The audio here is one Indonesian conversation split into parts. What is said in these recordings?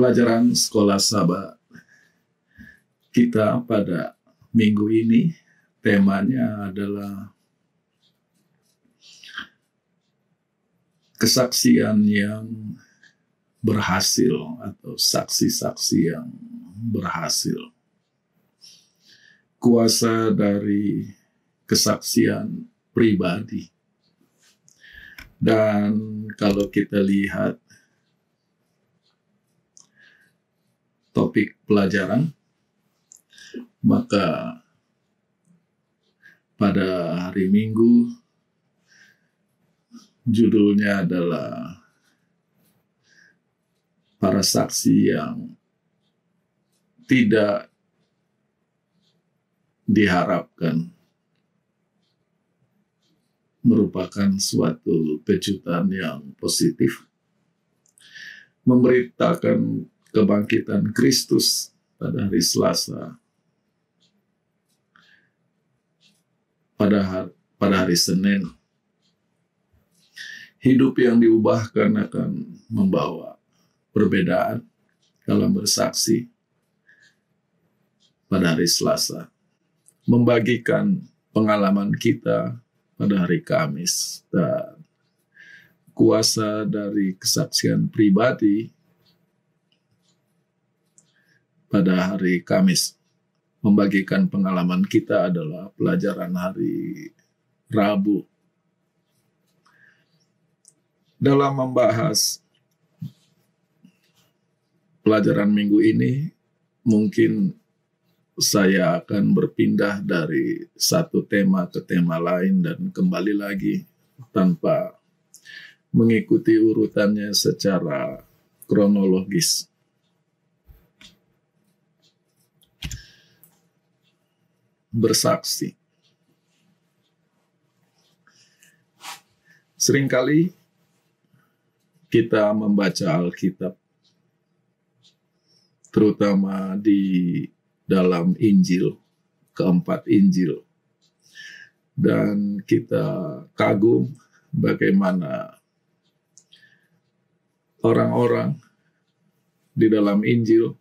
Pelajaran Sekolah Sahabat kita pada minggu ini temanya adalah kesaksian yang berhasil atau saksi-saksi yang berhasil. Kuasa dari kesaksian pribadi. Dan kalau kita lihat topik pelajaran, maka pada hari Minggu judulnya adalah para saksi yang tidak diharapkan, merupakan suatu kejutan yang positif, memberitakan kebangkitan Kristus pada hari Selasa, pada hari Senin. Hidup yang diubahkan akan membawa perbedaan dalam bersaksi pada hari Selasa. Membagikan pengalaman kita pada hari Kamis. Dan kuasa dari kesaksian pribadi pada hari Kamis. Membagikan pengalaman kita adalah pelajaran hari Rabu. Dalam membahas pelajaran minggu ini, mungkin saya akan berpindah dari satu tema ke tema lain dan kembali lagi tanpa mengikuti urutannya secara kronologis. Bersaksi. Seringkali kita membaca Alkitab, terutama di dalam Injil, keempat Injil. Dan kita kagum bagaimana orang-orang di dalam Injil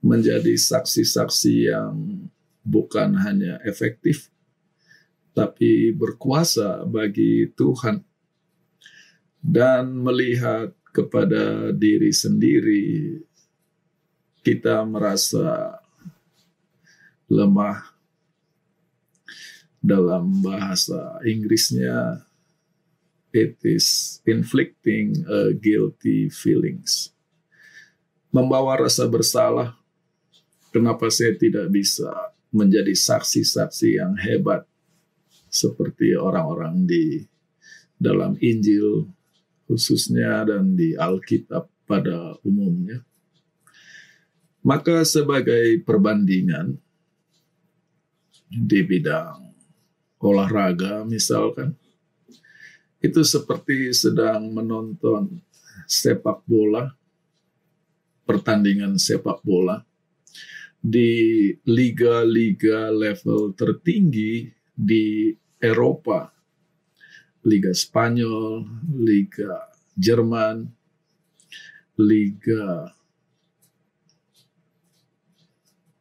menjadi saksi-saksi yang bukan hanya efektif, tapi berkuasa bagi Tuhan. Dan melihat kepada diri sendiri, kita merasa lemah. Dalam bahasa Inggrisnya, it is inflicting a guilty feelings. Membawa rasa bersalah, kenapa saya tidak bisa menjadi saksi-saksi yang hebat seperti orang-orang di dalam Injil khususnya dan di Alkitab pada umumnya. Maka sebagai perbandingan di bidang olahraga misalkan, itu seperti sedang menonton sepak bola, pertandingan sepak bola di liga-liga level tertinggi di Eropa, Liga Spanyol, Liga Jerman, Liga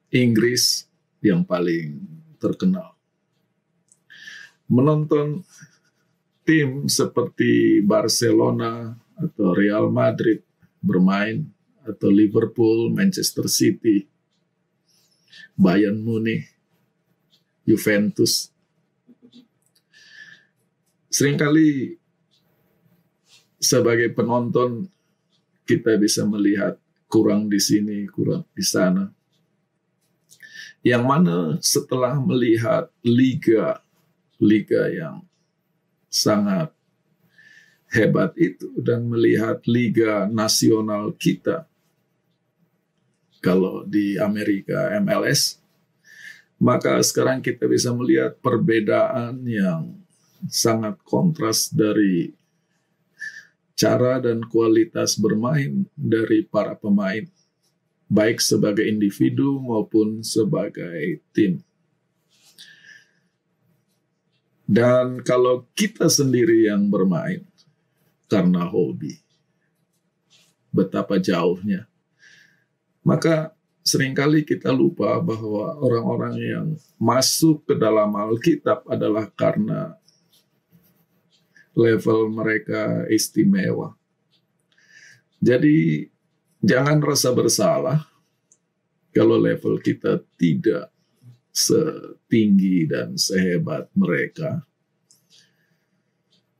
Inggris yang paling terkenal. Menonton tim seperti Barcelona atau Real Madrid bermain, atau Liverpool, Manchester City, Bayern Munich, Juventus. Seringkali sebagai penonton kita bisa melihat kurang di sini, kurang di sana. Yang mana setelah melihat liga yang sangat hebat itu dan melihat liga nasional kita, kalau di Amerika MLS, maka sekarang kita bisa melihat perbedaan yang sangat kontras dari cara dan kualitas bermain dari para pemain, baik sebagai individu maupun sebagai tim. Dan kalau kita sendiri yang bermain karena hobi, betapa jauhnya. Maka seringkali kita lupa bahwa orang-orang yang masuk ke dalam Alkitab adalah karena level mereka istimewa. Jadi jangan rasa bersalah kalau level kita tidak setinggi dan sehebat mereka.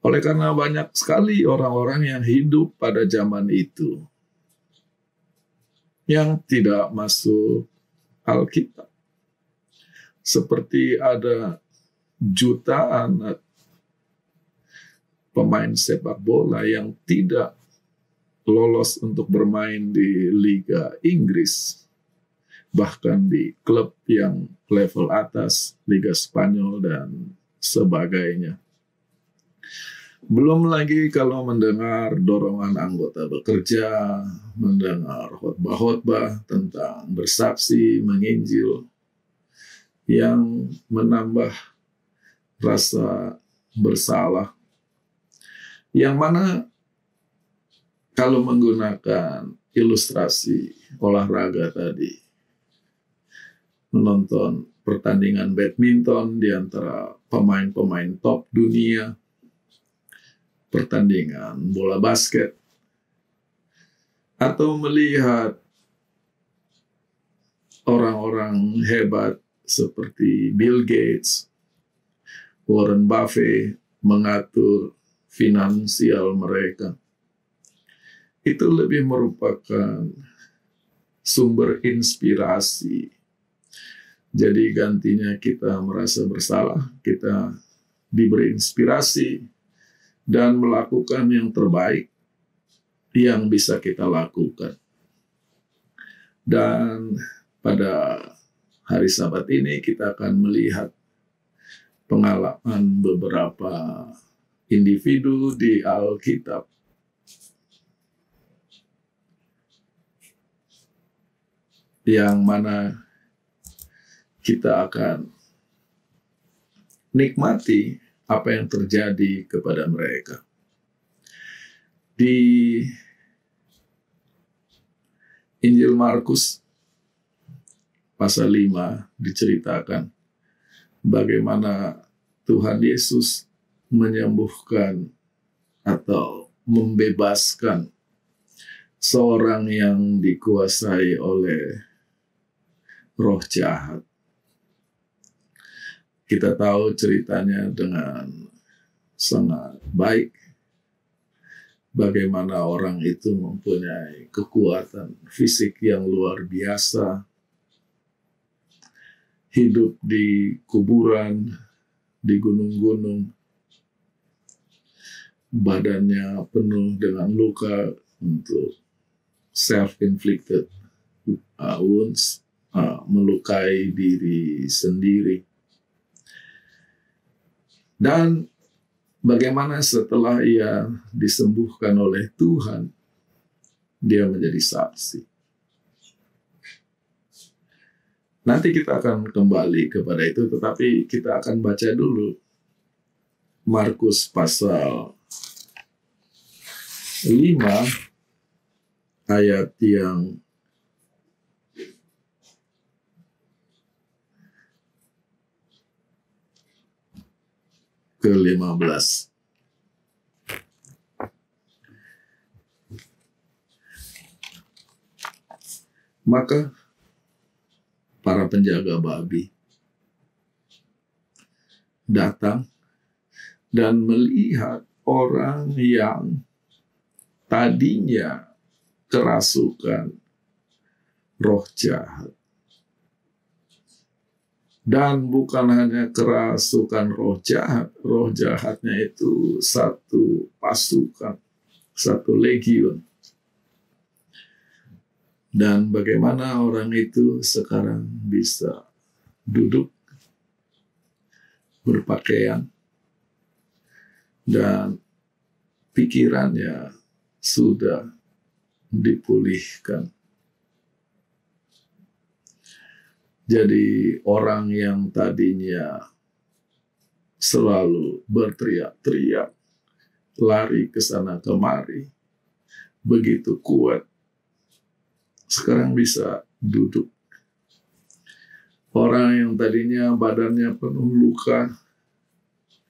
Oleh karena banyak sekali orang-orang yang hidup pada zaman itu yang tidak masuk Alkitab. Seperti ada jutaan pemain sepak bola yang tidak lolos untuk bermain di Liga Inggris, bahkan di klub yang level atas, Liga Spanyol dan sebagainya. Belum lagi kalau mendengar dorongan anggota bekerja, mendengar khotbah-khotbah tentang bersaksi, menginjil, yang menambah rasa bersalah. Yang mana kalau menggunakan ilustrasi olahraga tadi, menonton pertandingan badminton di antara pemain-pemain top dunia, pertandingan bola basket, atau melihat orang-orang hebat seperti Bill Gates, Warren Buffett mengatur finansial mereka, itu lebih merupakan sumber inspirasi. Jadi gantinya kita merasa bersalah, kita diberi inspirasi dan melakukan yang terbaik yang bisa kita lakukan. Dan pada hari Sabat ini kita akan melihat pengalaman beberapa individu di Alkitab yang mana kita akan nikmati apa yang terjadi kepada mereka. Di Injil Markus pasal 5 diceritakan bagaimana Tuhan Yesus menyembuhkan atau membebaskan seorang yang dikuasai oleh roh jahat. Kita tahu ceritanya dengan sangat baik, bagaimana orang itu mempunyai kekuatan fisik yang luar biasa, hidup di kuburan, di gunung-gunung, badannya penuh dengan luka untuk self-inflicted wounds, melukai diri sendiri. Dan bagaimana setelah ia disembuhkan oleh Tuhan, dia menjadi saksi. Nanti kita akan kembali kepada itu, tetapi kita akan baca dulu Markus pasal 5 ayat yang ke-15. Maka para penjaga babi datang dan melihat orang yang tadinya kerasukan roh jahat. Dan bukan hanya kerasukan roh jahatnya itu satu pasukan, satu legiun. Dan bagaimana orang itu sekarang bisa duduk, berpakaian, dan pikirannya sudah dipulihkan. Jadi orang yang tadinya selalu berteriak-teriak, lari ke sana kemari, begitu kuat sekarang bisa duduk. Orang yang tadinya badannya penuh luka,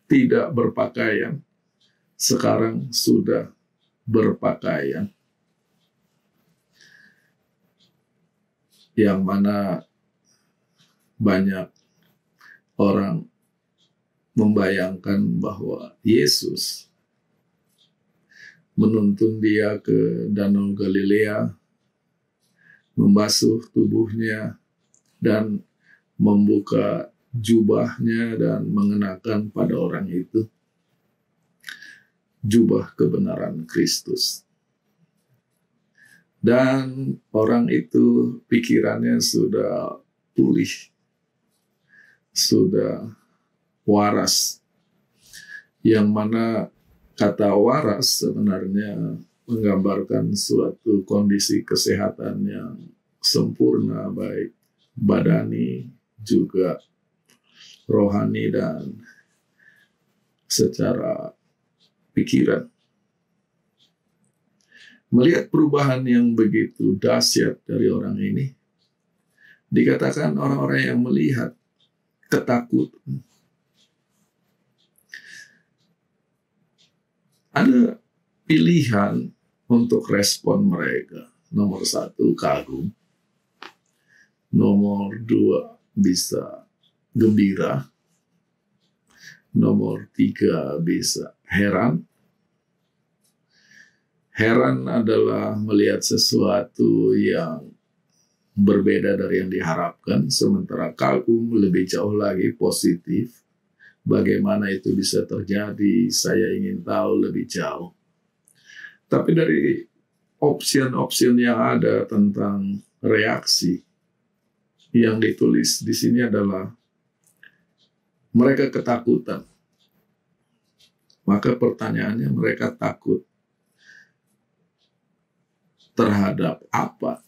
tidak berpakaian, sekarang sudah berpakaian. Yang mana banyak orang membayangkan bahwa Yesus menuntun dia ke Danau Galilea, membasuh tubuhnya, dan membuka jubahnya dan mengenakan pada orang itu jubah kebenaran Kristus. Dan orang itu pikirannya sudah pulih, sudah waras. Yang mana kata waras sebenarnya menggambarkan suatu kondisi kesehatan yang sempurna, baik badani, juga rohani, dan secara pikiran. Melihat perubahan yang begitu dahsyat dari orang ini, dikatakan orang-orang yang melihat ketakutan. Ada pilihan untuk respon mereka. Nomor 1, kagum. Nomor 2, bisa gembira. Nomor 3, bisa heran. Heran adalah melihat sesuatu yang berbeda dari yang diharapkan, sementara kagum lebih jauh lagi positif. Bagaimana itu bisa terjadi? Saya ingin tahu lebih jauh. Tapi dari opsi-opsi yang ada tentang reaksi, yang ditulis di sini adalah mereka ketakutan. Maka pertanyaannya, mereka takut terhadap apa?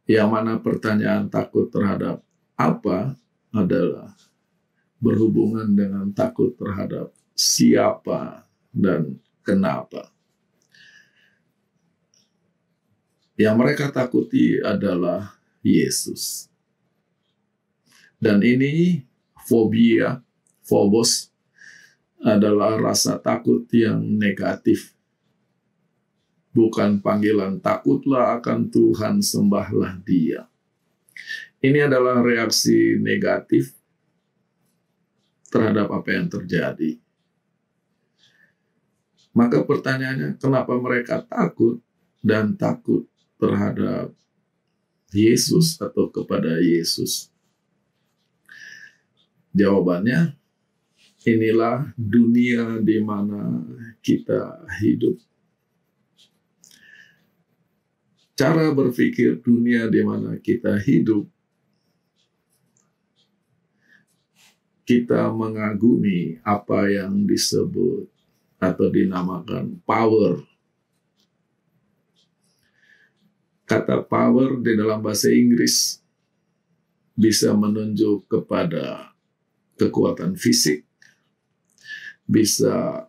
Yang mana pertanyaan takut terhadap apa adalah berhubungan dengan takut terhadap siapa dan kenapa. Yang mereka takuti adalah Yesus. Dan ini fobia, phobos, adalah rasa takut yang negatif. Bukan panggilan takutlah akan Tuhan, sembahlah Dia. Ini adalah reaksi negatif terhadap apa yang terjadi. Maka pertanyaannya, kenapa mereka takut dan takut terhadap Yesus atau kepada Yesus? Jawabannya, inilah dunia di mana kita hidup. Cara berpikir dunia di mana kita hidup, kita mengagumi apa yang disebut atau dinamakan power. Kata power di dalam bahasa Inggris bisa menunjuk kepada kekuatan fisik, bisa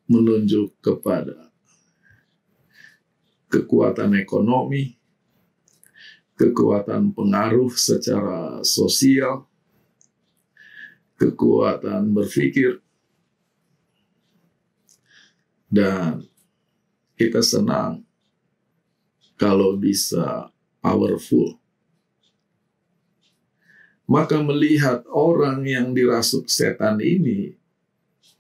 menunjuk kepada kekuatan ekonomi, kekuatan pengaruh secara sosial, kekuatan berpikir, dan kita senang kalau bisa powerful. Maka melihat orang yang dirasuk setan ini,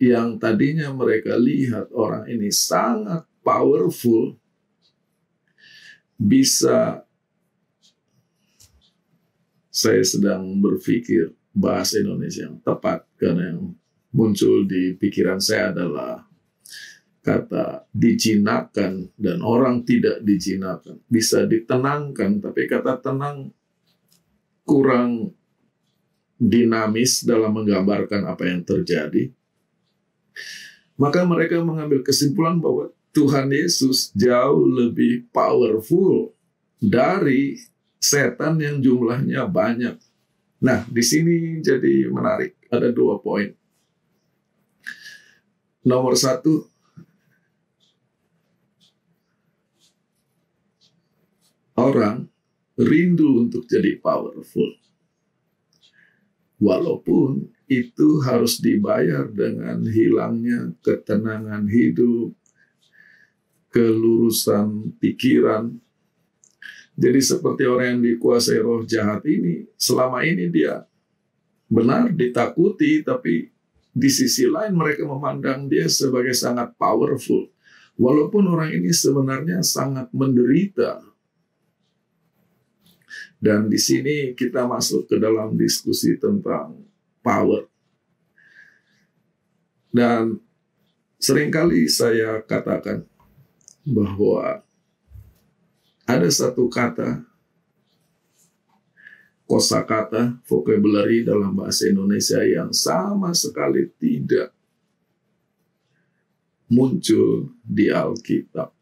yang tadinya mereka lihat orang ini sangat powerful, bisa, saya sedang berpikir bahasa Indonesia yang tepat, karena yang muncul di pikiran saya adalah kata dijinakan dan orang tidak dijinakan. Bisa ditenangkan, tapi kata tenang kurang dinamis dalam menggambarkan apa yang terjadi. Maka mereka mengambil kesimpulan bahwa Tuhan Yesus jauh lebih powerful dari setan yang jumlahnya banyak. Nah, di sini jadi menarik. Ada 2 poin. Nomor 1, orang rindu untuk jadi powerful. Walaupun itu harus dibayar dengan hilangnya ketenangan hidup, kelurusan pikiran. Jadi seperti orang yang dikuasai roh jahat ini, selama ini dia benar ditakuti, tapi di sisi lain mereka memandang dia sebagai sangat powerful. Walaupun orang ini sebenarnya sangat menderita. Dan di sini kita masuk ke dalam diskusi tentang power. Dan seringkali saya katakan bahwa ada satu kata, kosakata, vocabulary dalam bahasa Indonesia yang sama sekali tidak muncul di Alkitab,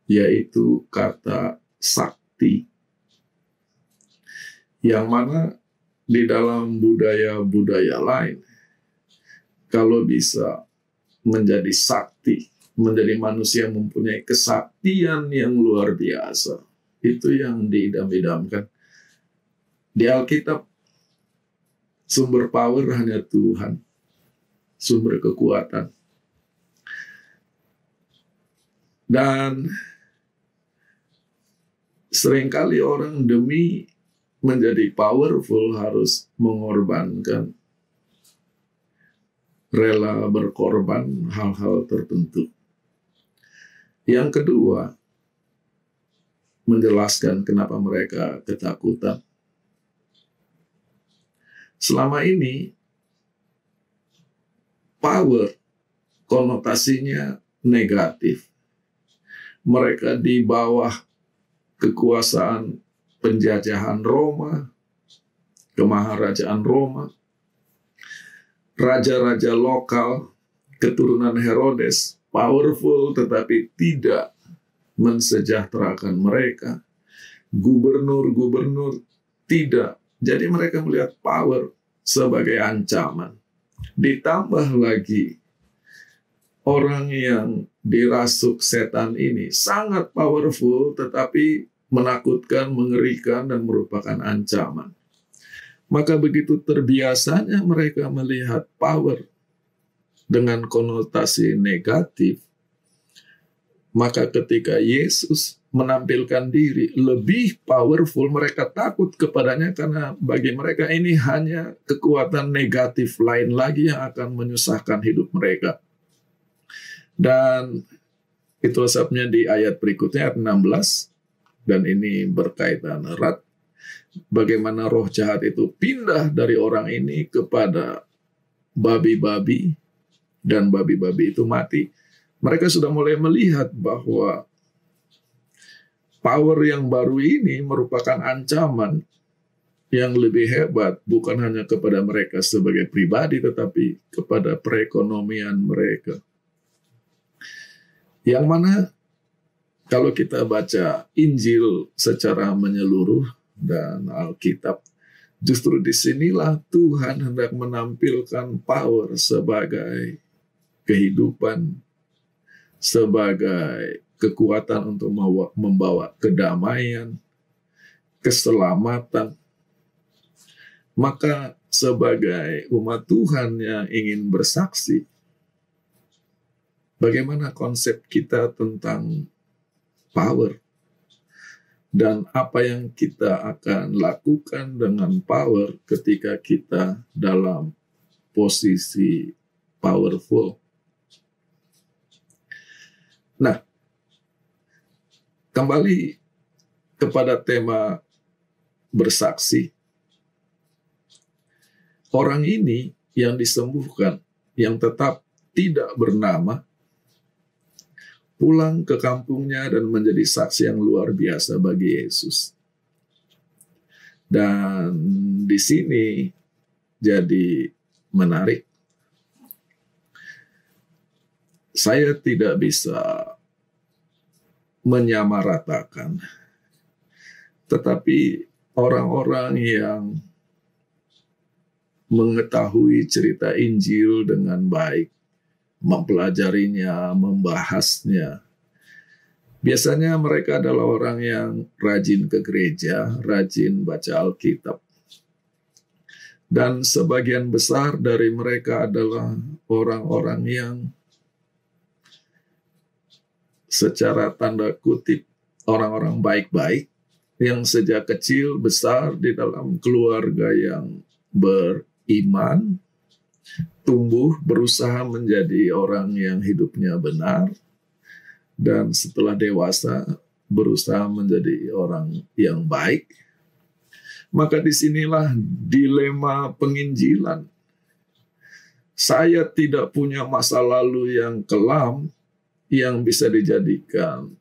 yaitu kata sakti. Yang mana di dalam budaya-budaya lain, kalau bisa menjadi sakti, menjadi manusia yang mempunyai kesaktian yang luar biasa, itu yang diidam-idamkan. Di Alkitab, sumber power hanya Tuhan, sumber kekuatan. Dan seringkali orang demi menjadi powerful harus mengorbankan, rela berkorban hal-hal tertentu. Yang kedua, menjelaskan kenapa mereka ketakutan. Selama ini, power konotasinya negatif. Mereka di bawah kekuasaan penjajahan Roma, kemaharajaan Roma, raja-raja lokal, keturunan Herodes, powerful tetapi tidak mensejahterakan mereka. Gubernur-gubernur tidak. Jadi mereka melihat power sebagai ancaman. Ditambah lagi, orang yang dirasuk setan ini sangat powerful tetapi menakutkan, mengerikan, dan merupakan ancaman. Maka begitu terbiasanya mereka melihat power dengan konotasi negatif, maka ketika Yesus menampilkan diri lebih powerful, mereka takut kepadanya karena bagi mereka ini hanya kekuatan negatif lain lagi yang akan menyusahkan hidup mereka. Dan itu sebabnya di ayat berikutnya, ayat 16, dan ini berkaitan erat, bagaimana roh jahat itu pindah dari orang ini kepada babi-babi, dan babi-babi itu mati. Mereka sudah mulai melihat bahwa power yang baru ini merupakan ancaman yang lebih hebat, bukan hanya kepada mereka sebagai pribadi, tetapi kepada perekonomian mereka. Yang mana kalau kita baca Injil secara menyeluruh dan Alkitab, justru disinilah Tuhan hendak menampilkan power sebagai kehidupan, sebagai kekuatan untuk membawa kedamaian, keselamatan. Maka sebagai umat Tuhan yang ingin bersaksi, bagaimana konsep kita tentang power, dan apa yang kita akan lakukan dengan power ketika kita dalam posisi powerful. Nah, kembali kepada tema bersaksi. Orang ini yang disembuhkan, yang tetap tidak bernama, pulang ke kampungnya dan menjadi saksi yang luar biasa bagi Yesus. Dan di sini jadi menarik. Saya tidak bisa menyamaratakan, tetapi orang-orang yang mengetahui cerita Injil dengan baik, mempelajarinya, membahasnya, Biasanya mereka adalah orang yang rajin ke gereja, rajin baca Alkitab. Dan sebagian besar dari mereka adalah orang-orang yang secara tanda kutip orang-orang baik-baik, yang sejak kecil besar di dalam keluarga yang beriman, tumbuh berusaha menjadi orang yang hidupnya benar, dan setelah dewasa berusaha menjadi orang yang baik. Maka disinilah dilema penginjilan. Saya tidak punya masa lalu yang kelam yang bisa dijadikan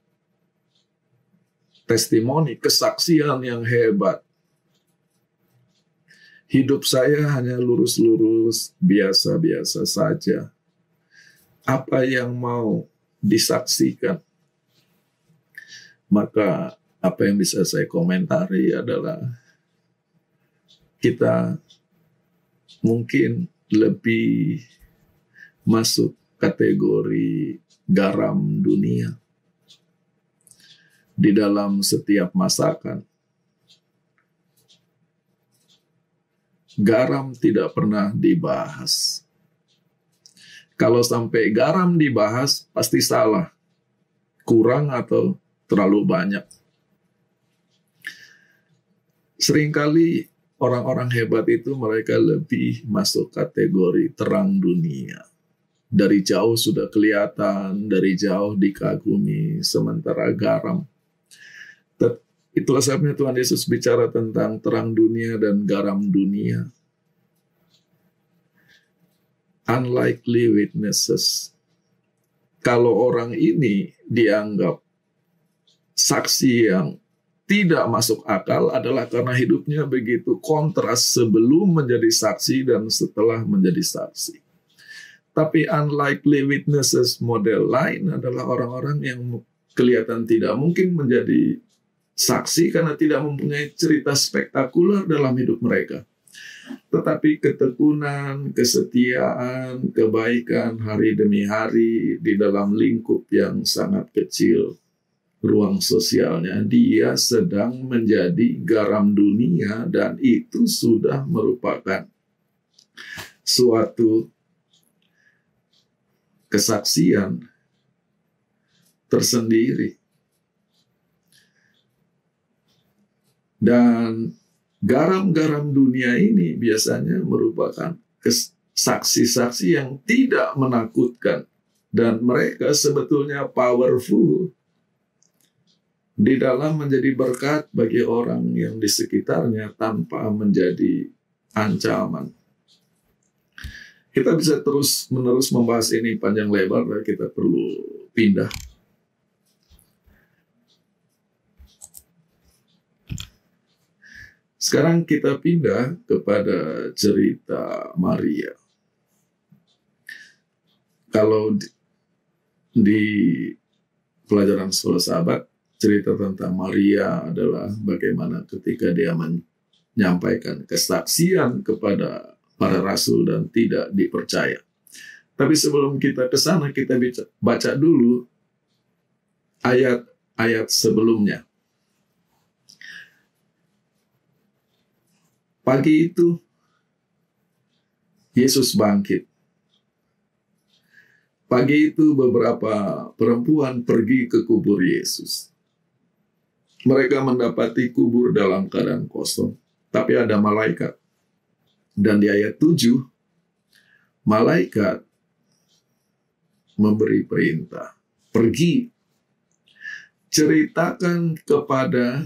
testimoni, kesaksian yang hebat. Hidup saya hanya lurus-lurus, biasa-biasa saja. Apa yang mau disaksikan? Maka apa yang bisa saya komentari adalah kita mungkin lebih masuk kategori garam dunia. Di dalam setiap masakan, garam tidak pernah dibahas. Kalau sampai garam dibahas, pasti salah, kurang atau terlalu banyak. Seringkali orang-orang hebat itu mereka lebih masuk kategori terang dunia. Dari jauh sudah kelihatan, dari jauh dikagumi, sementara garam. Itulah sebabnya Tuhan Yesus bicara tentang terang dunia dan garam dunia. Unlikely witnesses. Kalau orang ini dianggap saksi yang tidak masuk akal adalah karena hidupnya begitu kontras sebelum menjadi saksi dan setelah menjadi saksi. Tapi unlikely witnesses model lain adalah orang-orang yang kelihatan tidak mungkin menjadi saksi karena tidak mempunyai cerita spektakuler dalam hidup mereka. Tetapi ketekunan, kesetiaan, kebaikan hari demi hari di dalam lingkup yang sangat kecil, ruang sosialnya, dia sedang menjadi garam dunia, dan itu sudah merupakan suatu kesaksian tersendiri. Dan garam-garam dunia ini biasanya merupakan saksi-saksi yang tidak menakutkan, dan mereka sebetulnya powerful di dalam menjadi berkat bagi orang yang di sekitarnya tanpa menjadi ancaman. Kita bisa terus-menerus membahas ini panjang lebar, dan kita perlu pindah. Sekarang kita pindah kepada cerita Maria. Kalau di pelajaran sekolah sahabat, cerita tentang Maria adalah bagaimana ketika dia menyampaikan kesaksian kepada para rasul dan tidak dipercaya. Tapi sebelum kita ke sana, kita baca dulu ayat-ayat sebelumnya. Pagi itu, Yesus bangkit. Pagi itu beberapa perempuan pergi ke kubur Yesus. Mereka mendapati kubur dalam keadaan kosong, tapi ada malaikat. Dan di ayat 7, malaikat memberi perintah, pergi, ceritakan kepada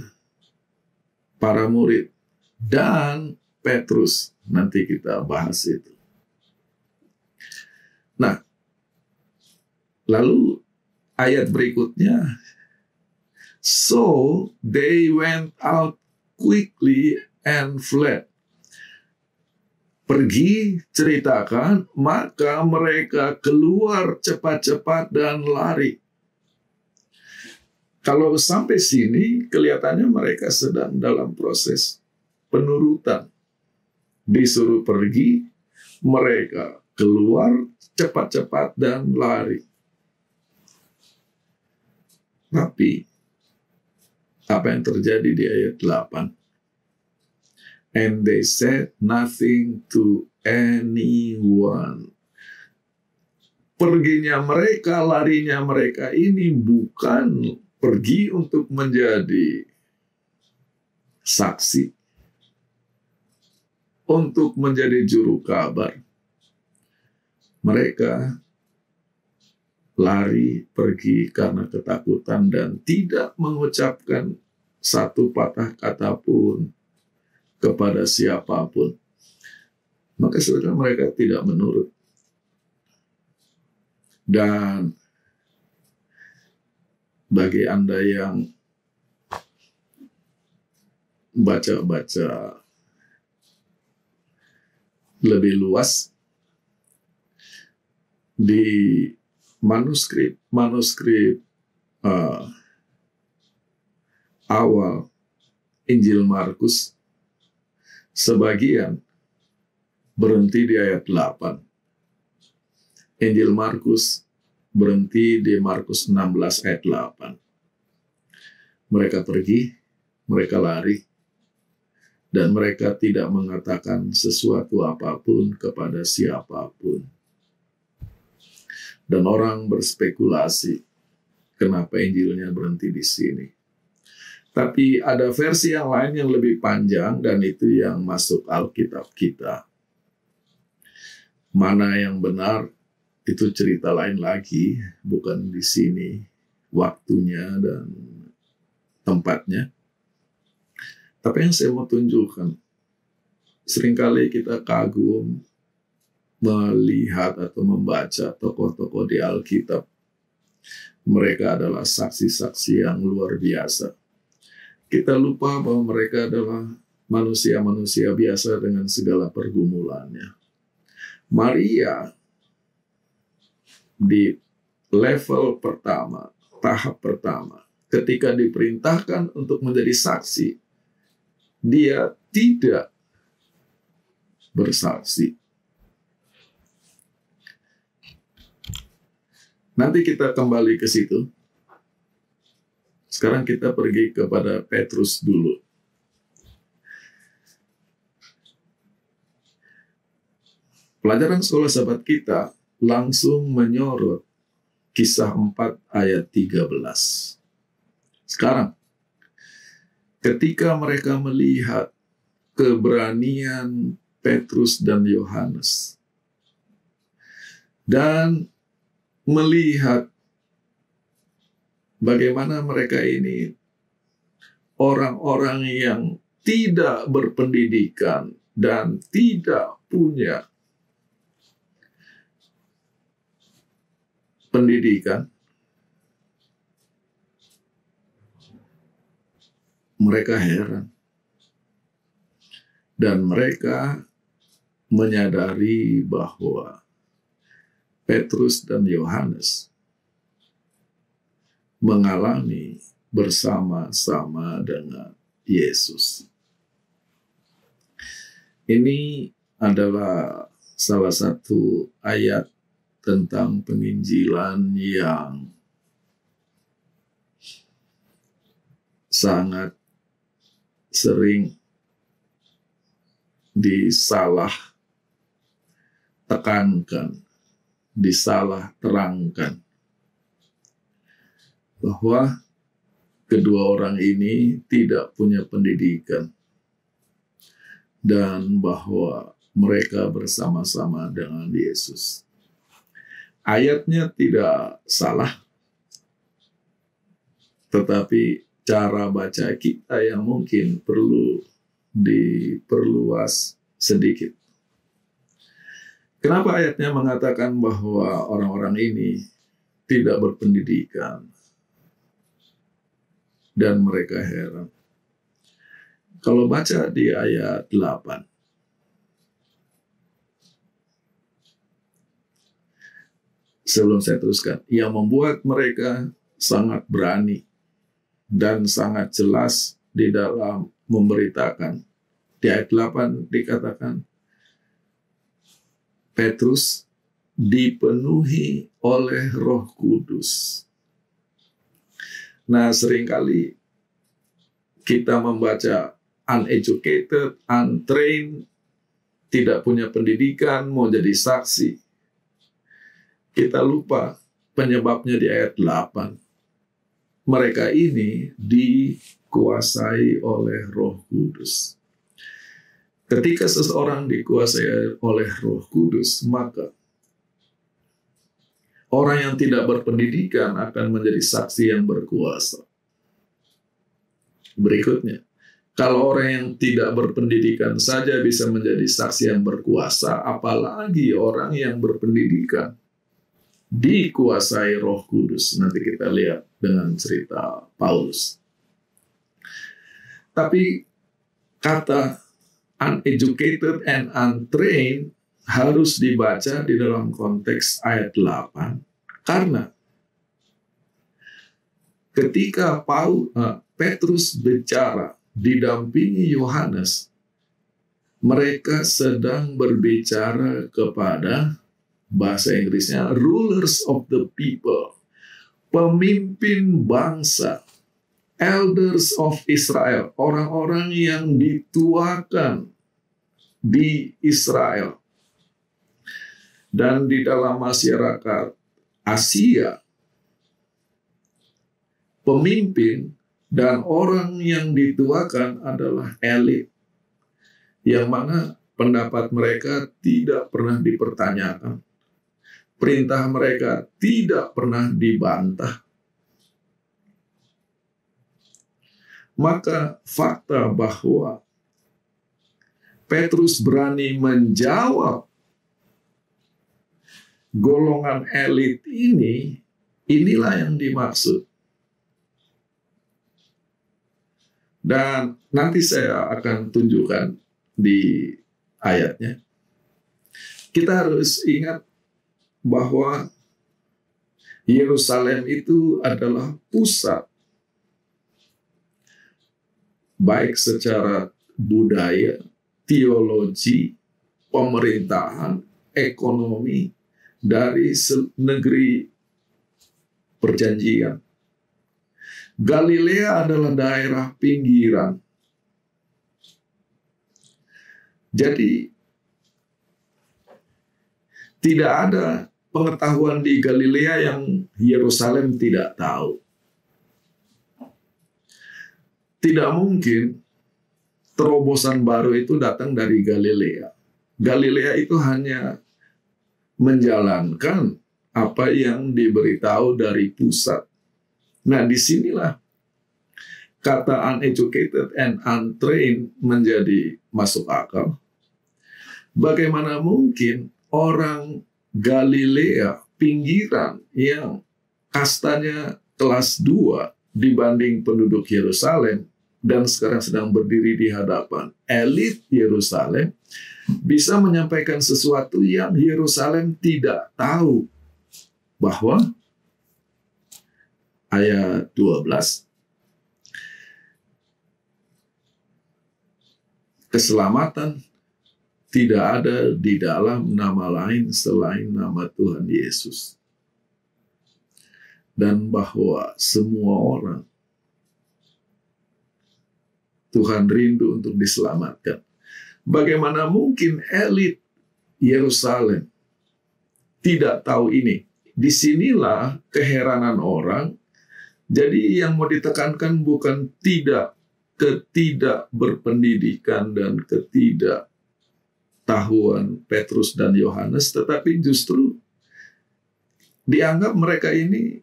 para murid dan Petrus. Nanti kita bahas itu. Nah, lalu ayat berikutnya, so they went out quickly and fled. Pergi, ceritakan, maka mereka keluar cepat-cepat dan lari. Kalau sampai sini, kelihatannya mereka sedang dalam proses penurutan. Disuruh pergi, mereka keluar cepat-cepat dan lari. Tapi apa yang terjadi di ayat 8? And they said nothing to anyone. Perginya mereka, larinya mereka ini bukan pergi untuk menjadi saksi, untuk menjadi juru kabar. Mereka lari pergi karena ketakutan dan tidak mengucapkan satu patah kata pun kepada siapapun. Maka saudara, mereka tidak menurut. Dan bagi Anda yang baca-baca lebih luas di manuskrip awal Injil Markus, sebagian berhenti di ayat 8. Injil Markus berhenti di Markus 16 ayat 8. Mereka pergi, mereka lari, dan mereka tidak mengatakan sesuatu apapun kepada siapapun. Dan orang berspekulasi, kenapa Injilnya berhenti di sini. Tapi ada versi yang lain yang lebih panjang, dan itu yang masuk Alkitab kita. Mana yang benar, itu cerita lain lagi, bukan di sini waktunya dan tempatnya. Tapi yang saya mau tunjukkan, seringkali kita kagum melihat atau membaca tokoh-tokoh di Alkitab. Mereka adalah saksi-saksi yang luar biasa. Kita lupa bahwa mereka adalah manusia-manusia biasa dengan segala pergumulannya. Maria di level pertama, tahap pertama, ketika diperintahkan untuk menjadi saksi, dia tidak bersaksi. Nanti kita kembali ke situ. Sekarang kita pergi kepada Petrus dulu. Pelajaran sekolah sahabat kita langsung menyorot Kisah 4 ayat 13. Sekarang, ketika mereka melihat keberanian Petrus dan Yohanes dan melihat bagaimana mereka ini orang-orang yang tidak berpendidikan dan tidak punya pendidikan, mereka heran. Dan mereka menyadari bahwa Petrus dan Yohanes mengalami bersama-sama dengan Yesus. Ini adalah salah satu ayat tentang penginjilan yang sangat sering disalah tekankan, disalah terangkan, bahwa kedua orang ini tidak punya pendidikan dan bahwa mereka bersama-sama dengan Yesus. Ayatnya tidak salah, tetapi cara baca kita yang mungkin perlu diperluas sedikit. Kenapa ayatnya mengatakan bahwa orang-orang ini tidak berpendidikan dan mereka heran? Kalau baca di ayat 8, sebelum saya teruskan, yang membuat mereka sangat berani dan sangat jelas di dalam memberitakan. Di ayat 8 dikatakan, Petrus dipenuhi oleh Roh Kudus Nah, seringkali kita membaca uneducated, untrained, tidak punya pendidikan, mau jadi saksi. Kita lupa penyebabnya di ayat 8. Mereka ini dikuasai oleh Roh Kudus. Ketika seseorang dikuasai oleh Roh Kudus, maka orang yang tidak berpendidikan akan menjadi saksi yang berkuasa. Berikutnya, kalau orang yang tidak berpendidikan saja bisa menjadi saksi yang berkuasa, apalagi orang yang berpendidikan dikuasai Roh Kudus. Nanti kita lihat dengan cerita Paulus. Tapi kata uneducated and untrained harus dibaca di dalam konteks ayat 8, karena ketika Petrus bicara didampingi Yohanes, mereka sedang berbicara kepada, bahasa Inggrisnya, rulers of the people, pemimpin bangsa, elders of Israel, orang-orang yang dituakan di Israel. Dan di dalam masyarakat Asia, pemimpin dan orang yang dituakan adalah elit, yang mana pendapat mereka tidak pernah dipertanyakan, perintah mereka tidak pernah dibantah. Maka fakta bahwa Petrus berani menjawab golongan elit ini, inilah yang dimaksud. Dan nanti saya akan tunjukkan di ayatnya. Kita harus ingat bahwa Yerusalem itu adalah pusat, baik secara budaya, teologi, pemerintahan, ekonomi, dari negeri perjanjian. Galilea adalah daerah pinggiran. Jadi, tidak ada pengetahuan di Galilea yang Yerusalem tidak tahu. Tidak mungkin terobosan baru itu datang dari Galilea. Galilea itu hanya menjalankan apa yang diberitahu dari pusat. Nah, disinilah kata uneducated and untrained menjadi masuk akal. Bagaimana mungkin orang Galilea pinggiran yang kastanya kelas 2 dibanding penduduk Yerusalem dan sekarang sedang berdiri di hadapan elit Yerusalem bisa menyampaikan sesuatu yang Yerusalem tidak tahu, bahwa ayat 12, keselamatan tidak ada di dalam nama lain selain nama Tuhan Yesus. Dan bahwa semua orang Tuhan rindu untuk diselamatkan. Bagaimana mungkin elit Yerusalem tidak tahu ini? Disinilah keheranan orang. Jadi yang mau ditekankan bukan ketidakberpendidikan dan ketidaktahuan Petrus dan Yohanes, tetapi justru dianggap mereka ini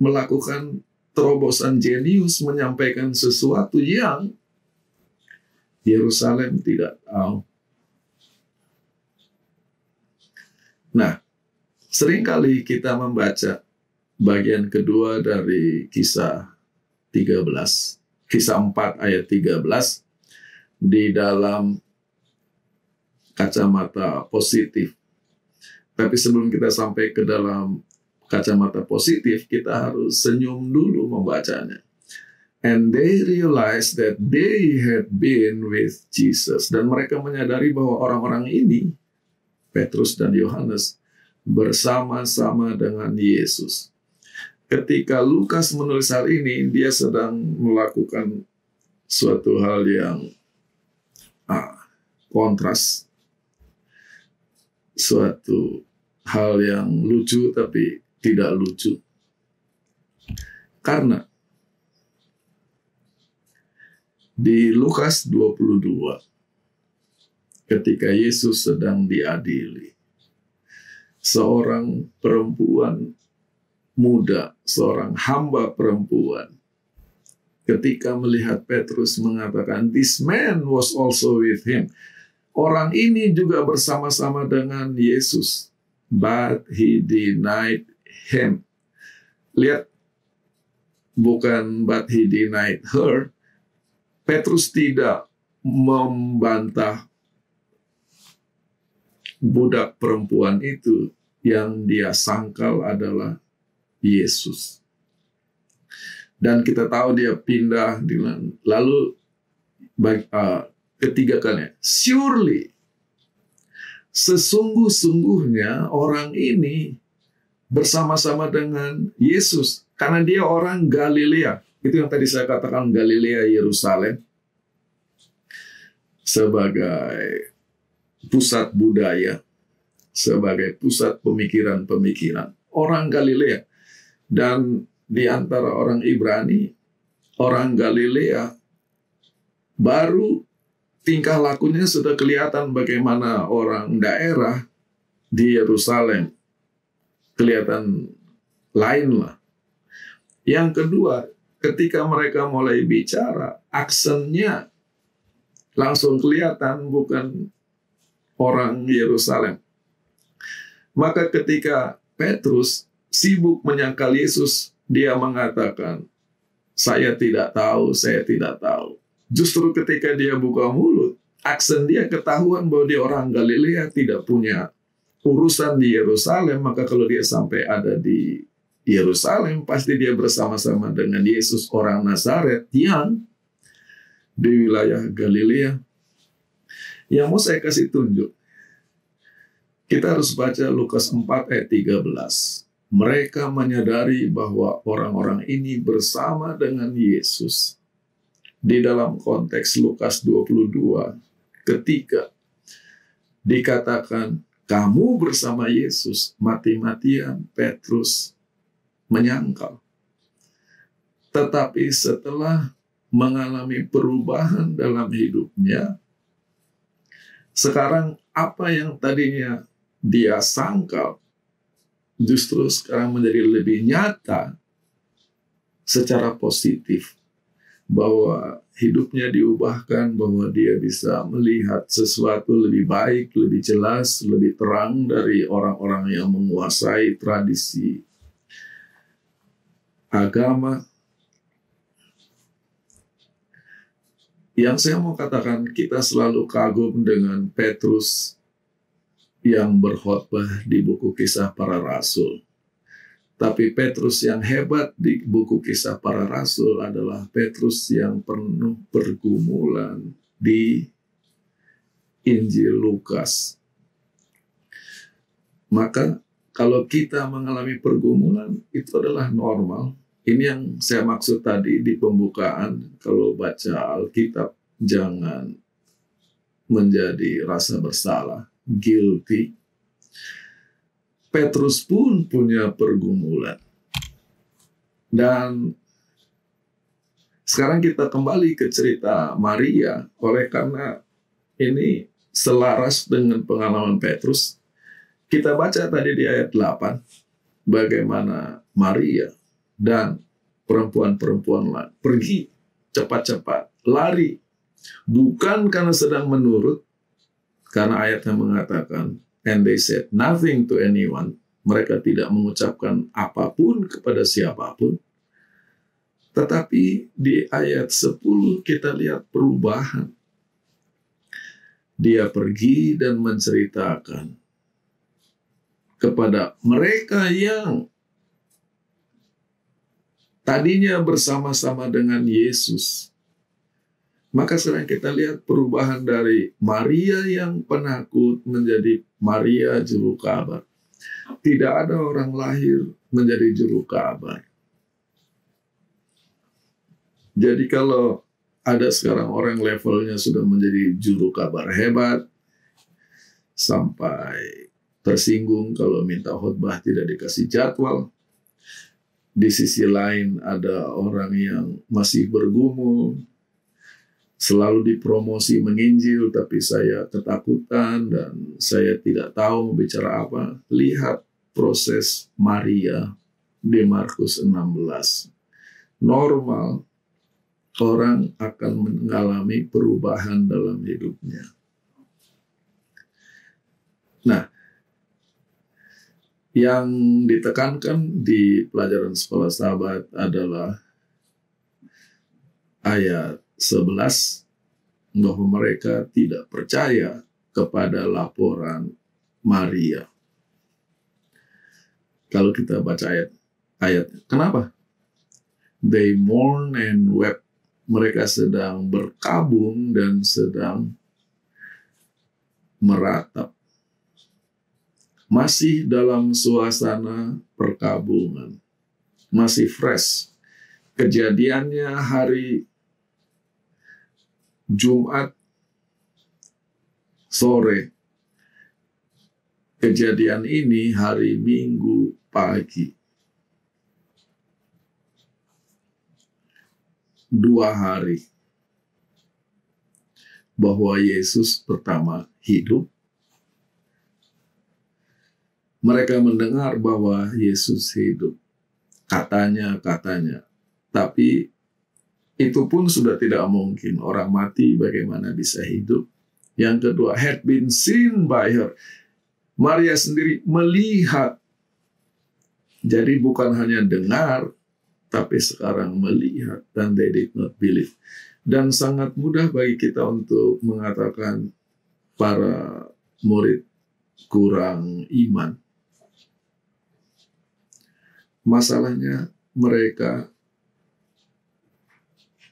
melakukan terobosan jenius, menyampaikan sesuatu yang Yerusalem tidak tahu. Nah, seringkali kita membaca bagian kedua dari kisah 13, kisah 4 ayat 13 di dalam kacamata positif. Tapi sebelum kita sampai ke dalam kacamata positif, kita harus senyum dulu membacanya. And they realized that they had been with Jesus. Dan mereka menyadari bahwa orang-orang ini, Petrus dan Yohanes, bersama-sama dengan Yesus. ketika Lukas menulis hal ini, dia sedang melakukan suatu hal yang kontras, suatu hal yang lucu tapi tidak lucu. Karena di Lukas 22, ketika Yesus sedang diadili, seorang perempuan muda, seorang hamba perempuan, ketika melihat Petrus mengatakan, "This man was also with him." Orang ini juga bersama-sama dengan Yesus. But he denied him. Lihat, bukan but he denied her. Petrus tidak membantah budak perempuan itu, yang dia sangkal adalah Yesus. Dan kita tahu dia pindah, lalu ketiga kalinya, surely, sesungguh-sungguhnya orang ini bersama-sama dengan Yesus, karena dia orang Galilea. Itu yang tadi saya katakan, Galilea Yerusalem sebagai pusat budaya, sebagai pusat pemikiran-pemikiran orang Galilea. Dan di antara orang Ibrani, orang Galilea, baru tingkah lakunya sudah kelihatan bagaimana orang daerah di Yerusalem. Kelihatan lain lah. Yang kedua, ketika mereka mulai bicara, aksennya langsung kelihatan bukan orang Yerusalem. Maka ketika Petrus sibuk menyangkal Yesus, dia mengatakan, "Saya tidak tahu, saya tidak tahu." Justru ketika dia buka mulut, aksen dia ketahuan bahwa dia orang Galilea, tidak punya urusan di Yerusalem. Maka kalau dia sampai ada di Yerusalem, pasti dia bersama-sama dengan Yesus, orang Nazaret yang di wilayah Galilea. Yang mau saya kasih tunjuk, kita harus baca Lukas 4 ayat 13. Mereka menyadari bahwa orang-orang ini bersama dengan Yesus. Di dalam konteks Lukas 22, ketika dikatakan, "Kamu bersama Yesus," mati-matian Petrus menyangkal. Tetapi setelah mengalami perubahan dalam hidupnya, sekarang apa yang tadinya dia sangkal, justru sekarang menjadi lebih nyata secara positif, bahwa hidupnya diubahkan, bahwa dia bisa melihat sesuatu lebih baik, lebih jelas, lebih terang dari orang-orang yang menguasai tradisi agama. Yang saya mau katakan, kita selalu kagum dengan Petrus yang berkhotbah di buku Kisah Para Rasul. Tapi Petrus yang hebat di buku Kisah Para Rasul adalah Petrus yang penuh pergumulan di Injil Lukas. Maka kalau kita mengalami pergumulan, itu adalah normal. Ini yang saya maksud tadi di pembukaan, kalau baca Alkitab, jangan menjadi rasa bersalah, guilty. Petrus pun punya pergumulan. Dan sekarang kita kembali ke cerita Maria, oleh karena ini selaras dengan pengalaman Petrus. Kita baca tadi di ayat 8, bagaimana Maria dan perempuan-perempuan lain pergi cepat-cepat, lari, bukan karena sedang menurut, karena ayatnya mengatakan, "And they said nothing to anyone." Mereka tidak mengucapkan apapun kepada siapapun. Tetapi di ayat 10 kita lihat perubahan. Dia pergi dan menceritakan kepada mereka yang tadinya bersama-sama dengan Yesus. Maka sekarang kita lihat perubahan dari Maria yang penakut menjadi Maria juru kabar. Tidak ada orang lahir menjadi juru kabar. Jadi kalau ada sekarang orang levelnya sudah menjadi juru kabar hebat, sampai tersinggung kalau minta khotbah tidak dikasih jadwal. Di sisi lain ada orang yang masih bergumul, selalu dipromosi menginjil, tapi saya ketakutan dan saya tidak tahu mau bicara apa. Lihat proses Maria di Markus 16. Normal, orang akan mengalami perubahan dalam hidupnya. Nah, yang ditekankan di pelajaran sekolah sahabat adalah ayat 11, bahwa mereka tidak percaya kepada laporan Maria. Kalau kita baca ayat, kenapa? They mourn and wept. Mereka sedang berkabung dan sedang meratap. Masih dalam suasana perkabungan. Masih fresh. Kejadiannya hari Jumat sore. Kejadian ini hari Minggu pagi. 2 hari bahwa Yesus pertama hidup. Mereka mendengar bahwa Yesus hidup. Katanya. Tapi itu pun sudah tidak mungkin. Orang mati bagaimana bisa hidup? Yang kedua, had been seen by her. Maria sendiri melihat. Jadi bukan hanya dengar, tapi sekarang melihat, dan they did not believe. Dan sangat mudah bagi kita untuk mengatakan para murid kurang iman. Masalahnya mereka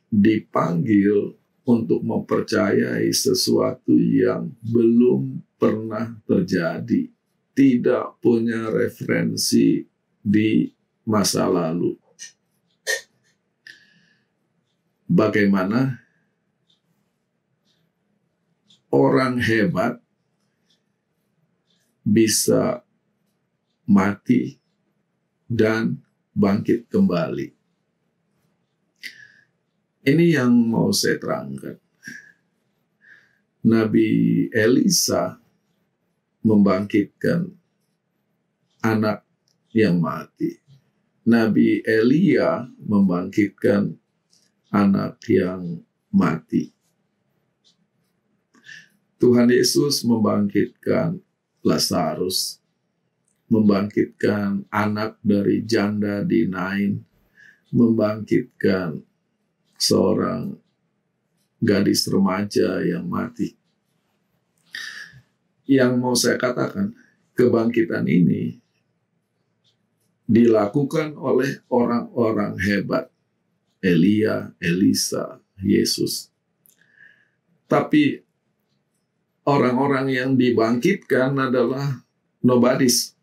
dipanggil untuk mempercayai sesuatu yang belum pernah terjadi, tidak punya referensi di masa lalu. Bagaimana orang hebat bisa mati dan bangkit kembali? Ini yang mau saya terangkan. Nabi Elisa membangkitkan anak yang mati. Nabi Elia membangkitkan anak yang mati. Tuhan Yesus membangkitkan Lazarus, membangkitkan anak dari janda di Nain, membangkitkan seorang gadis remaja yang mati. Yang mau saya katakan, kebangkitan ini dilakukan oleh orang-orang hebat. Elia, Elisa, Yesus. Tapi orang-orang yang dibangkitkan adalah nobodies.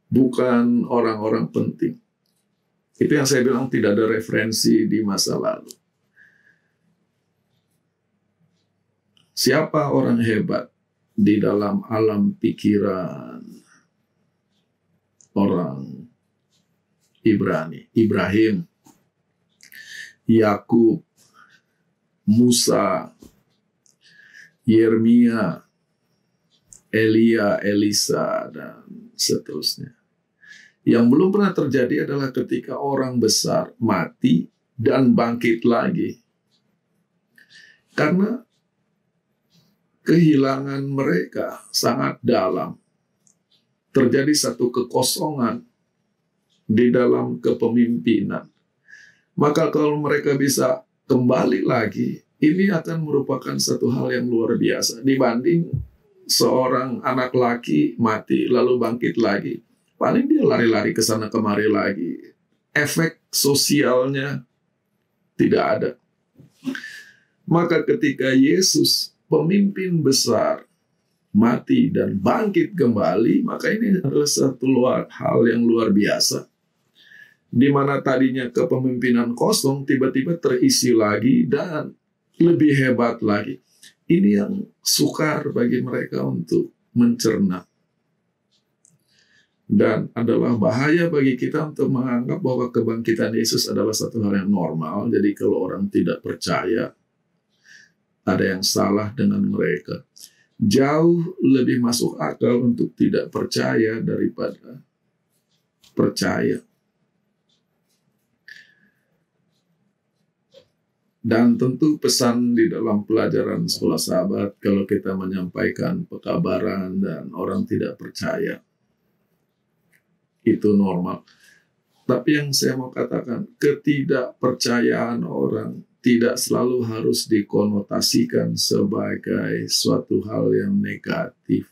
Bukan orang-orang penting. Itu yang saya bilang tidak ada referensi di masa lalu. Siapa orang hebat di dalam alam pikiran orang Ibrani? Ibrahim, Yakub, Musa, Yeremia, Elia, Elisa, dan seterusnya. Yang belum pernah terjadi adalah ketika orang besar mati dan bangkit lagi. Karena kehilangan mereka sangat dalam. Terjadi satu kekosongan di dalam kepemimpinan. Maka kalau mereka bisa kembali lagi, ini akan merupakan satu hal yang luar biasa. Dibanding seorang anak laki mati lalu bangkit lagi. Paling dia lari-lari ke sana kemari lagi. Efek sosialnya tidak ada. Maka ketika Yesus, pemimpin besar, mati dan bangkit kembali, maka ini adalah satu hal yang luar biasa. Di mana tadinya kepemimpinan kosong, tiba-tiba terisi lagi dan lebih hebat lagi. Ini yang sukar bagi mereka untuk mencerna. Dan adalah bahaya bagi kita untuk menganggap bahwa kebangkitan Yesus adalah satu hal yang normal. Jadi kalau orang tidak percaya, ada yang salah dengan mereka. Jauh lebih masuk akal untuk tidak percaya daripada percaya. Dan tentu pesan di dalam pelajaran sekolah sahabat, kalau kita menyampaikan pekabaran dan orang tidak percaya, itu normal. Tapi yang saya mau katakan, ketidakpercayaan orang tidak selalu harus dikonotasikan sebagai suatu hal yang negatif.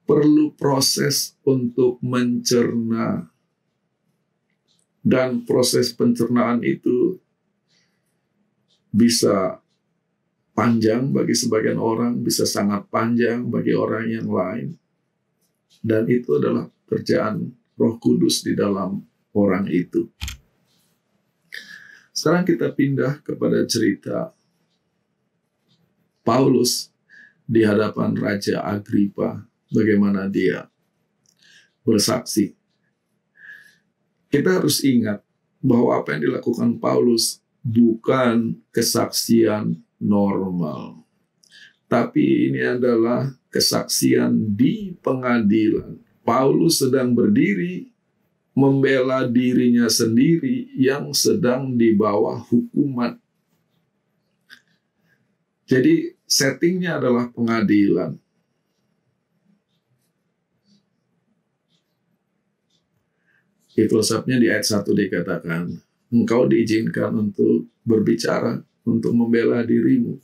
Perlu proses untuk mencerna. Dan proses pencernaan itu bisa panjang bagi sebagian orang, bisa sangat panjang bagi orang yang lain. Dan itu adalah kerjaan Roh Kudus di dalam orang itu. Sekarang kita pindah kepada cerita Paulus di hadapan Raja Agripa, bagaimana dia bersaksi. Kita harus ingat bahwa apa yang dilakukan Paulus bukan kesaksian normal, tapi ini adalah kesaksian di pengadilan. Paulus sedang berdiri membela dirinya sendiri yang sedang di bawah hukuman. Jadi settingnya adalah pengadilan. Itu sebabnya di ayat 1 dikatakan, engkau diizinkan untuk berbicara, untuk membela dirimu.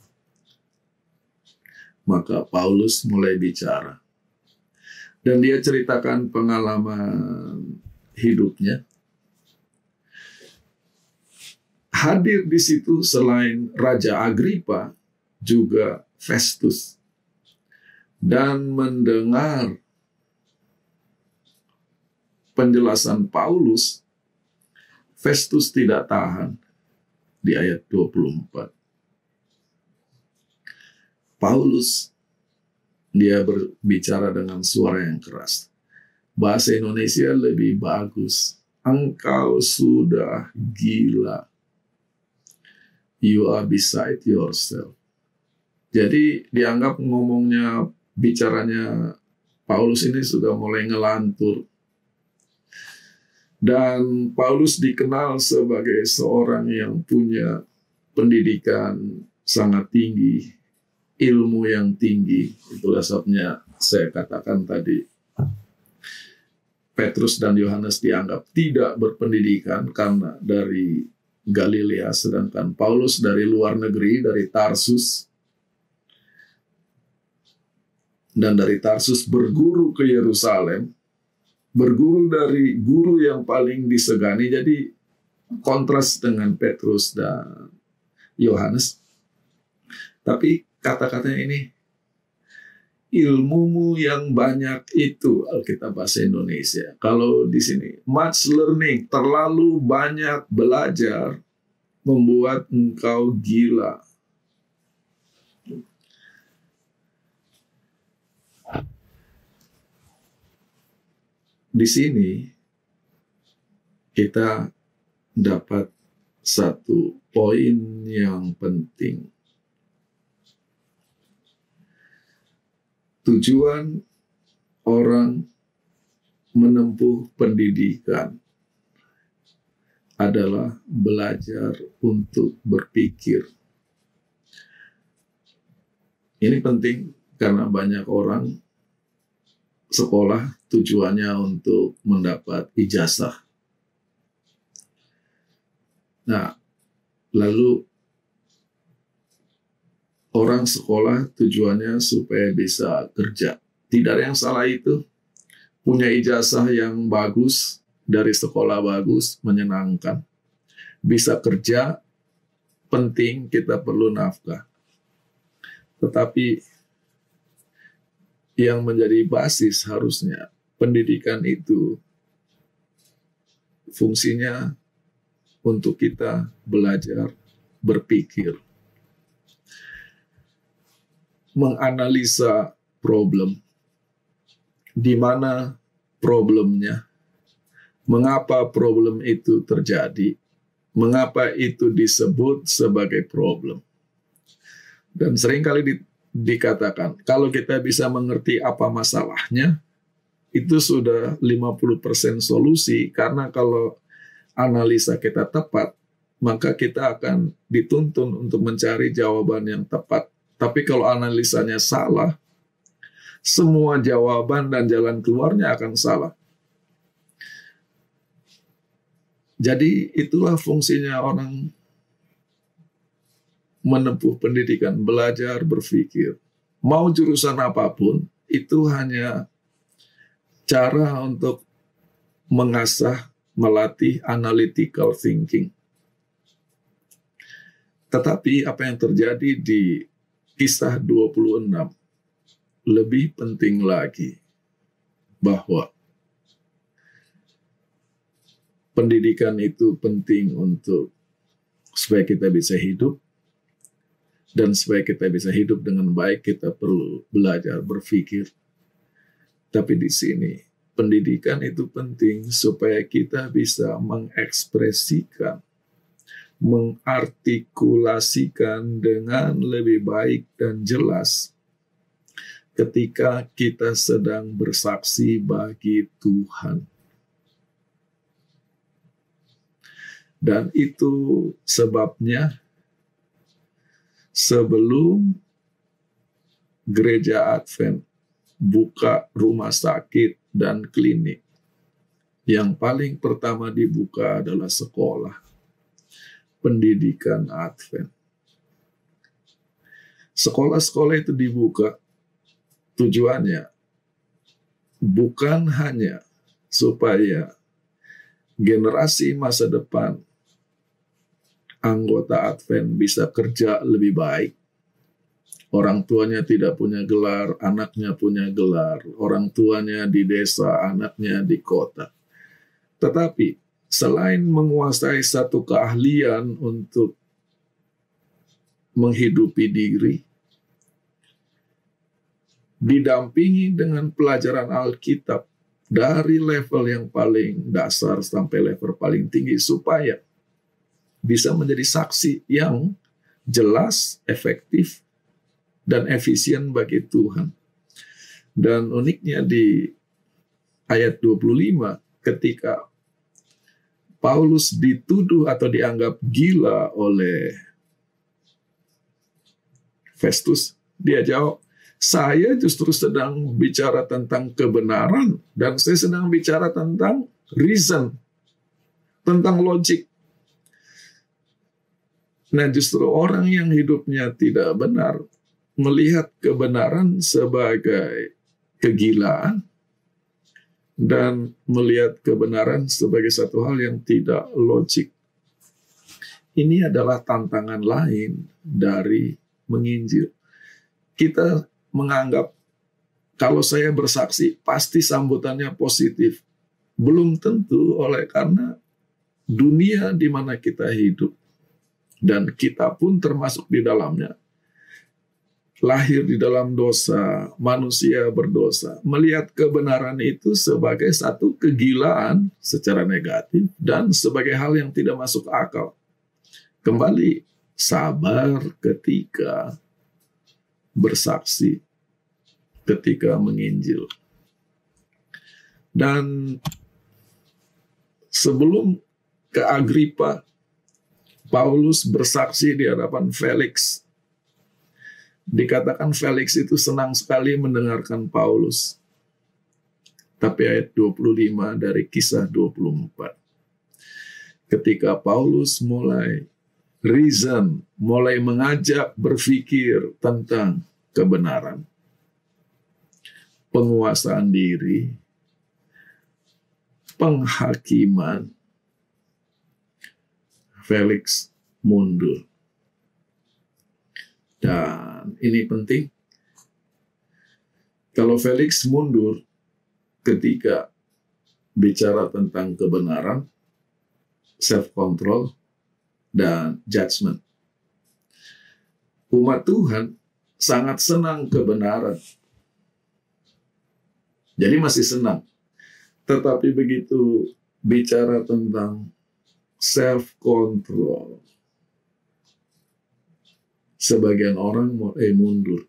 Maka Paulus mulai bicara. Dan dia ceritakan pengalaman hidupnya. Hadir di situ selain Raja Agripa, juga Festus. Dan mendengar penjelasan Paulus, Festus tidak tahan di ayat 24. Paulus, dia berbicara dengan suara yang keras. Bahasa Indonesia lebih bagus. Engkau sudah gila. You are beside yourself. Jadi dianggap ngomongnya, bicaranya Paulus ini sudah mulai ngelantur. Dan Paulus dikenal sebagai seorang yang punya pendidikan sangat tinggi, ilmu yang tinggi. Itulah sebabnya saya katakan tadi, Petrus dan Yohanes dianggap tidak berpendidikan karena dari Galilea, sedangkan Paulus dari luar negeri, dari Tarsus. Dan dari Tarsus berguru ke Yerusalem, berguru dari guru yang paling disegani. Jadi kontras dengan Petrus dan Yohanes. Tapi kata-katanya ini, ilmumu yang banyak itu, Alkitab bahasa Indonesia. Kalau di sini, much learning, terlalu banyak belajar, membuat engkau gila. Di sini kita dapat satu poin yang penting. Tujuan orang menempuh pendidikan adalah belajar untuk berpikir. Ini penting karena banyak orang sekolah tujuannya untuk mendapat ijazah. Nah, lalu orang sekolah tujuannya supaya bisa kerja. Tidak ada yang salah itu. Punya ijazah yang bagus, dari sekolah bagus, menyenangkan. Bisa kerja, penting, kita perlu nafkah. Tetapi yang menjadi basis harusnya pendidikan itu fungsinya untuk kita belajar berpikir, menganalisa problem, di mana problemnya, mengapa problem itu terjadi, mengapa itu disebut sebagai problem. Dan seringkali dikatakan, kalau kita bisa mengerti apa masalahnya, itu sudah 50% solusi, karena kalau analisa kita tepat, maka kita akan dituntun untuk mencari jawaban yang tepat. Tapi kalau analisanya salah, semua jawaban dan jalan keluarnya akan salah. Jadi itulah fungsinya orang menempuh pendidikan, belajar berpikir. Mau jurusan apapun, itu hanya cara untuk mengasah, melatih analytical thinking. Tetapi apa yang terjadi di Kisah 26 lebih penting lagi, bahwa pendidikan itu penting untuk supaya kita bisa hidup, dan supaya kita bisa hidup dengan baik, kita perlu belajar berpikir. Tapi di sini, pendidikan itu penting supaya kita bisa mengekspresikan, mengartikulasikan dengan lebih baik dan jelas ketika kita sedang bersaksi bagi Tuhan. Dan itu sebabnya sebelum gereja Advent buka rumah sakit dan klinik, yang paling pertama dibuka adalah sekolah pendidikan Advent. Sekolah-sekolah itu dibuka, tujuannya bukan hanya supaya generasi masa depan anggota Advent bisa kerja lebih baik. Orang tuanya tidak punya gelar, anaknya punya gelar. Orang tuanya di desa, anaknya di kota. Tetapi selain menguasai satu keahlian untuk menghidupi diri, didampingi dengan pelajaran Alkitab dari level yang paling dasar sampai level paling tinggi, supaya bisa menjadi saksi yang jelas, efektif, dan efisien bagi Tuhan. Dan uniknya di ayat 25, ketika Paulus dituduh atau dianggap gila oleh Festus, dia jawab, saya justru sedang bicara tentang kebenaran, dan saya sedang bicara tentang reason, tentang logik. Nah, justru orang yang hidupnya tidak benar melihat kebenaran sebagai kegilaan dan melihat kebenaran sebagai satu hal yang tidak logik. Ini adalah tantangan lain dari menginjil. Kita menganggap kalau saya bersaksi pasti sambutannya positif. Belum tentu, karena dunia di mana kita hidup, dan kita pun termasuk di dalamnya, lahir di dalam dosa, manusia berdosa, melihat kebenaran itu sebagai satu kegilaan secara negatif dan sebagai hal yang tidak masuk akal. Kembali, sabar ketika bersaksi, ketika menginjil. Dan sebelum ke Agripa, Paulus bersaksi di hadapan Felix. Dikatakan Felix itu senang sekali mendengarkan Paulus. Tapi ayat 25 dari Kisah 24. Ketika Paulus mulai reason, mulai mengajak berpikir tentang kebenaran, penguasaan diri, penghakiman, Felix mundur. Dan ini penting. Kalau Felix mundur ketika bicara tentang kebenaran, self-control, dan judgment. Umat Tuhan sangat senang kebenaran. Jadi masih senang. Tetapi begitu bicara tentang self-control, sebagian orang mulai mundur.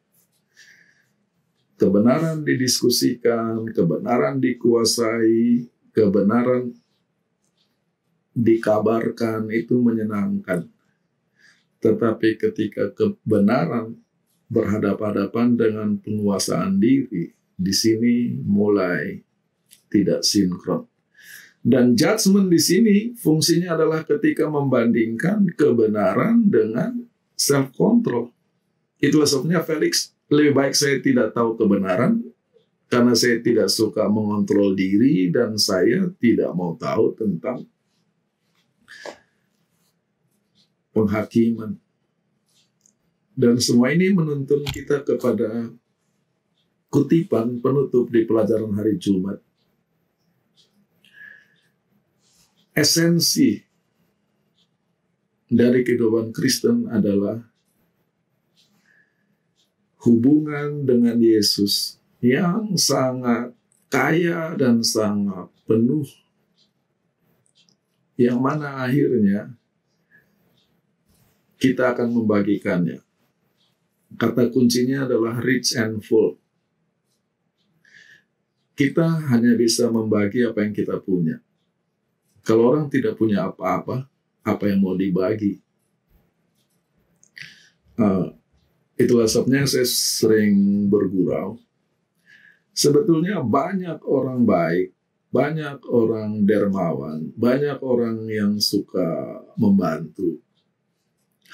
Kebenaran didiskusikan, kebenaran dikuasai, kebenaran dikabarkan, itu menyenangkan. Tetapi ketika kebenaran berhadapan-hadapan dengan penguasaan diri, di sini mulai tidak sinkron. Dan judgment di sini fungsinya adalah ketika membandingkan kebenaran dengan self-control. Itulah sebabnya Felix, lebih baik saya tidak tahu kebenaran, karena saya tidak suka mengontrol diri, dan saya tidak mau tahu tentang penghakiman. Dan semua ini menuntun kita kepada kutipan penutup di pelajaran hari Jumat. Esensi dari kehidupan Kristen adalah hubungan dengan Yesus yang sangat kaya dan sangat penuh, yang mana akhirnya kita akan membagikannya. Kata kuncinya adalah rich and full. Kita hanya bisa membagi apa yang kita punya. Kalau orang tidak punya apa-apa, apa yang mau dibagi? Itulah sebabnya saya sering bergurau. Sebetulnya banyak orang baik, banyak orang dermawan, banyak orang yang suka membantu.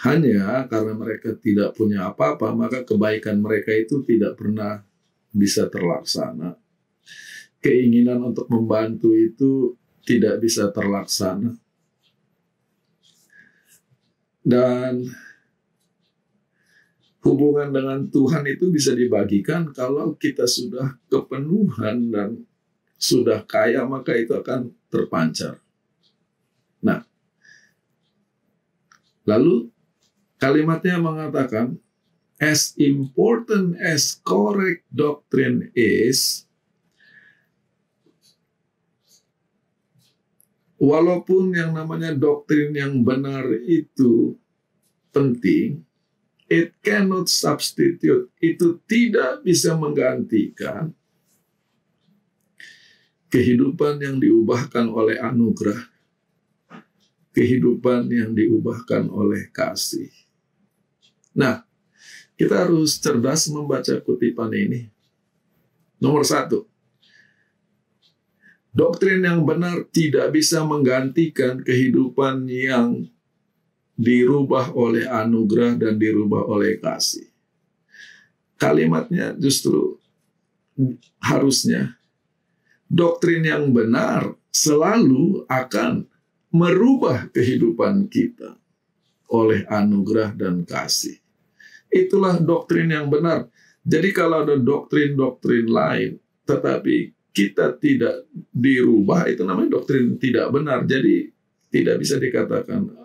Hanya karena mereka tidak punya apa-apa, maka kebaikan mereka itu tidak pernah bisa terlaksana. Keinginan untuk membantu itu tidak bisa terlaksana. Dan hubungan dengan Tuhan itu bisa dibagikan kalau kita sudah kepenuhan dan sudah kaya, maka itu akan terpancar. Nah, lalu kalimatnya mengatakan, as important as correct doctrine is, walaupun yang namanya doktrin yang benar itu penting, it cannot substitute, itu tidak bisa menggantikan kehidupan yang diubahkan oleh anugerah, kehidupan yang diubahkan oleh kasih. Nah, kita harus cerdas membaca kutipan ini. Nomor 1, doktrin yang benar tidak bisa menggantikan kehidupan yang dirubah oleh anugerah dan dirubah oleh kasih. Kalimatnya justru harusnya, doktrin yang benar selalu akan merubah kehidupan kita oleh anugerah dan kasih. Itulah doktrin yang benar. Jadi kalau ada doktrin-doktrin lain, tetapi kita tidak dirubah, itu namanya doktrin tidak benar. Jadi tidak bisa dikatakan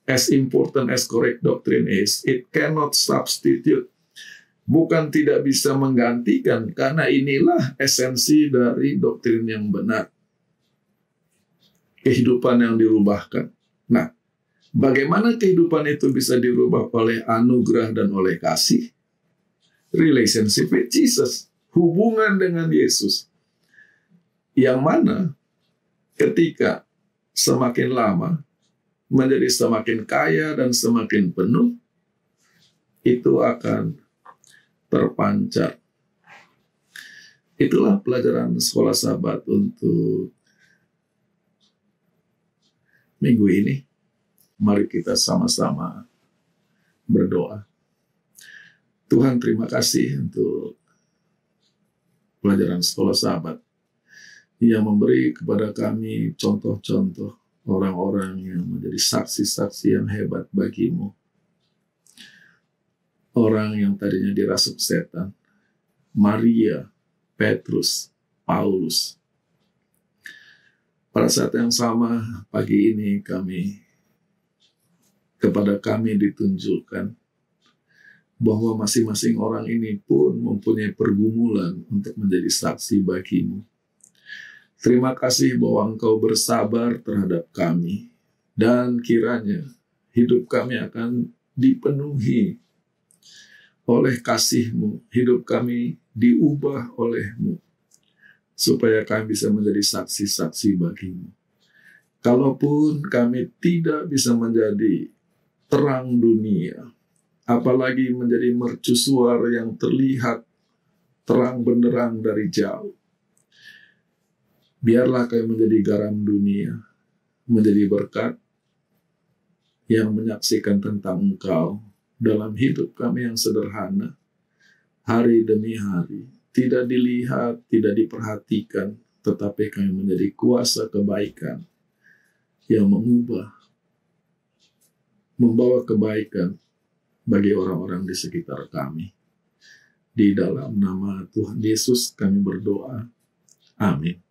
as important as correct doctrine is, it cannot substitute. Bukan tidak bisa menggantikan, karena inilah esensi dari doktrin yang benar. Kehidupan yang dirubahkan. Nah, bagaimana kehidupan itu bisa dirubah oleh anugerah dan oleh kasih? Relationship with Jesus. Hubungan dengan Yesus. Yang mana ketika semakin lama menjadi semakin kaya dan semakin penuh, itu akan terpancar. Itulah pelajaran sekolah Sabat untuk minggu ini. Mari kita sama-sama berdoa. Tuhan, terima kasih untuk pelajaran sekolah Sabat yang memberi kepada kami contoh-contoh orang-orang yang menjadi saksi-saksi yang hebat bagimu. Orang yang tadinya dirasuk setan, Maria, Petrus, Paulus. Pada saat yang sama, pagi ini kepada kami ditunjukkan bahwa masing-masing orang ini pun mempunyai pergumulan untuk menjadi saksi bagimu. Terima kasih bahwa Engkau bersabar terhadap kami, dan kiranya hidup kami akan dipenuhi oleh kasih-Mu, hidup kami diubah oleh-Mu, supaya kami bisa menjadi saksi-saksi bagi-Mu. Kalaupun kami tidak bisa menjadi terang dunia, apalagi menjadi mercusuar yang terlihat terang benderang dari jauh, biarlah kami menjadi garam dunia, menjadi berkat yang menyaksikan tentang Engkau dalam hidup kami yang sederhana, hari demi hari, tidak dilihat, tidak diperhatikan, tetapi kami menjadi kuasa kebaikan yang membawa kebaikan bagi orang-orang di sekitar kami. Di dalam nama Tuhan Yesus kami berdoa. Amin.